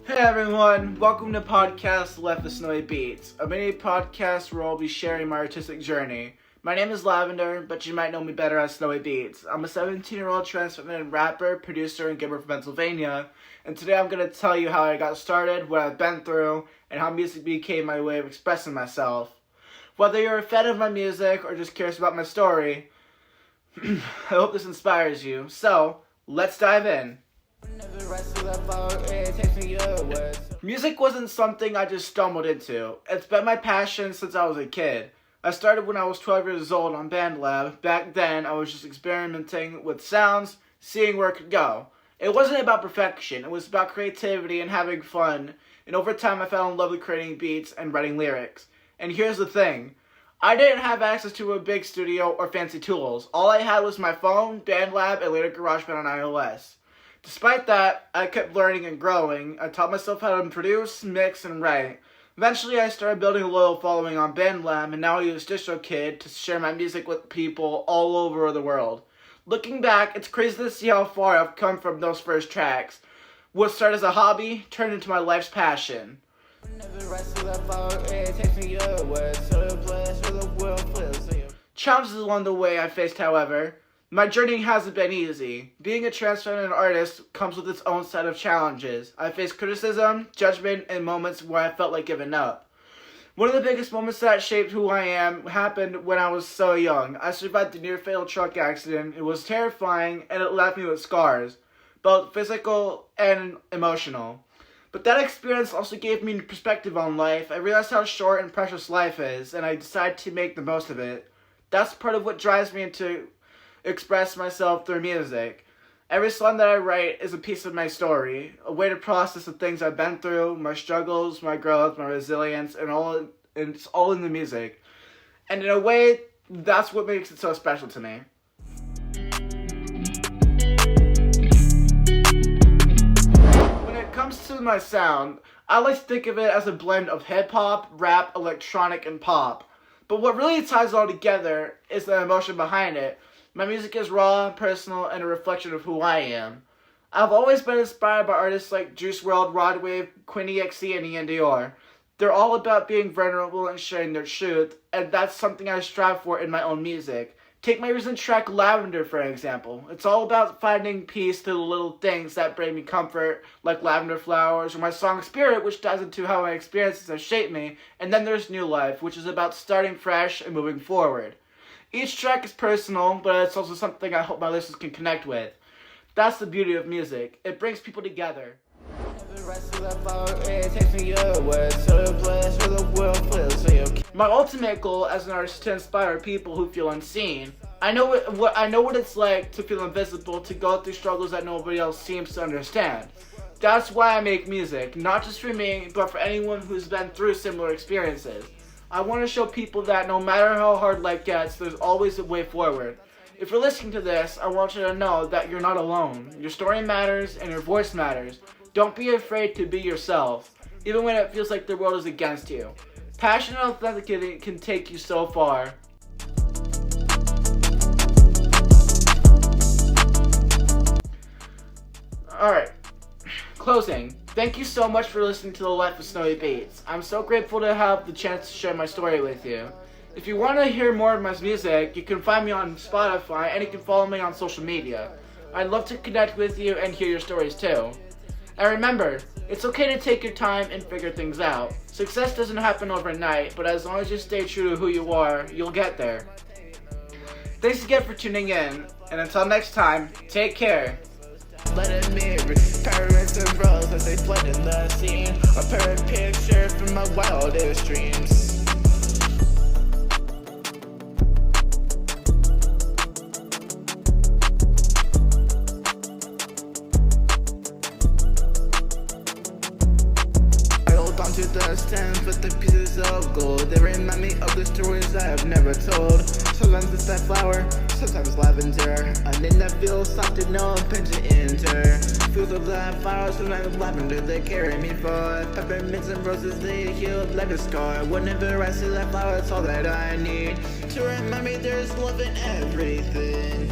Hey everyone, welcome to podcast Life of SnowiBeatz, a mini podcast where I'll be sharing my artistic journey. My name is Lavender, but you might know me better as SnowiBeatz. I'm a 17-year-old Transfeminine rapper, producer, and gamer from Pennsylvania, and today I'm going to tell you how I got started, what I've been through, and how music became my way of expressing myself. Whether you're a fan of my music or just curious about my story, I hope this inspires you. So, let's dive in. Music wasn't something I just stumbled into. It's been my passion since I was a kid. I started when I was 12 years old on BandLab. Back then, I was just experimenting with sounds, seeing where it could go. It wasn't about perfection, it was about creativity and having fun. And over time, I fell in love with creating beats and writing lyrics. And here's the thing. I didn't have access to a big studio or fancy tools. All I had was my phone, BandLab, and later GarageBand on iOS. Despite that, I kept learning and growing. I taught myself how to produce, mix, and write. Eventually, I started building a loyal following on BandLab, and now I use DistroKid to share my music with people all over the world. Looking back, it's crazy to see how far I've come from those first tracks. What started as a hobby turned into my life's passion. Challenges along the way I faced, however. My journey hasn't been easy. Being a transfeminine artist comes with its own set of challenges. I faced criticism, judgment, and moments where I felt like giving up. One of the biggest moments that shaped who I am happened when I was so young. I survived a near-fatal truck accident. It was terrifying, and it left me with scars, both physical and emotional. But that experience also gave me perspective on life. I realized how short and precious life is, and I decided to make the most of it. That's part of what drives me to express myself through music. Every song that I write is a piece of my story, a way to process the things I've been through, my struggles, my growth, my resilience, and it's all in the music. And in a way, that's what makes it so special to me. When it comes to my sound, I like to think of it as a blend of hip-hop, rap, electronic, and pop. But what really ties it all together is the emotion behind it. My music is raw, personal, and a reflection of who I am. I've always been inspired by artists like Juice WRLD, Rod Wave, Queen EXE, and Ian Dior. They're all about being vulnerable and sharing their truth, and that's something I strive for in my own music. Take my recent track Lavender, for example. It's all about finding peace through the little things that bring me comfort, like lavender flowers, or my song Spirit, which dives into how my experiences have shaped me, and then there's New Life, which is about starting fresh and moving forward. Each track is personal, but it's also something I hope my listeners can connect with. That's the beauty of music. It brings people together. My ultimate goal as an artist is to inspire people who feel unseen. I know what it's like to feel invisible, to go through struggles that nobody else seems to understand. That's why I make music, not just for me, but for anyone who's been through similar experiences. I want to show people that no matter how hard life gets, there's always a way forward. If you're listening to this, I want you to know that you're not alone. Your story matters and your voice matters. Don't be afraid to be yourself, even when it feels like the world is against you. Passion and authenticity can take you so far. Alright, closing. Thank you so much for listening to the Life of SnowiBeatz. I'm so grateful to have the chance to share my story with you. If you want to hear more of my music, you can find me on Spotify and you can follow me on social media. I'd love to connect with you and hear your stories too. And remember, it's okay to take your time and figure things out. Success doesn't happen overnight, but as long as you stay true to who you are, you'll get there. Thanks again for tuning in, and until next time, take care. Let it mirror parents and bros as they flood in the scene. A perfect picture from my wildest dreams. I hold on to the stems with the pieces of gold. They remind me of the stories I have never told. Sometimes it's that flower, sometimes lavender. A name that feels soft and no pain to enter. Fields of that flower, sometimes lavender they carry me for. Peppermints and roses they heal like a scar. Whenever I see that flower, it's all that I need to remind me there's love in everything.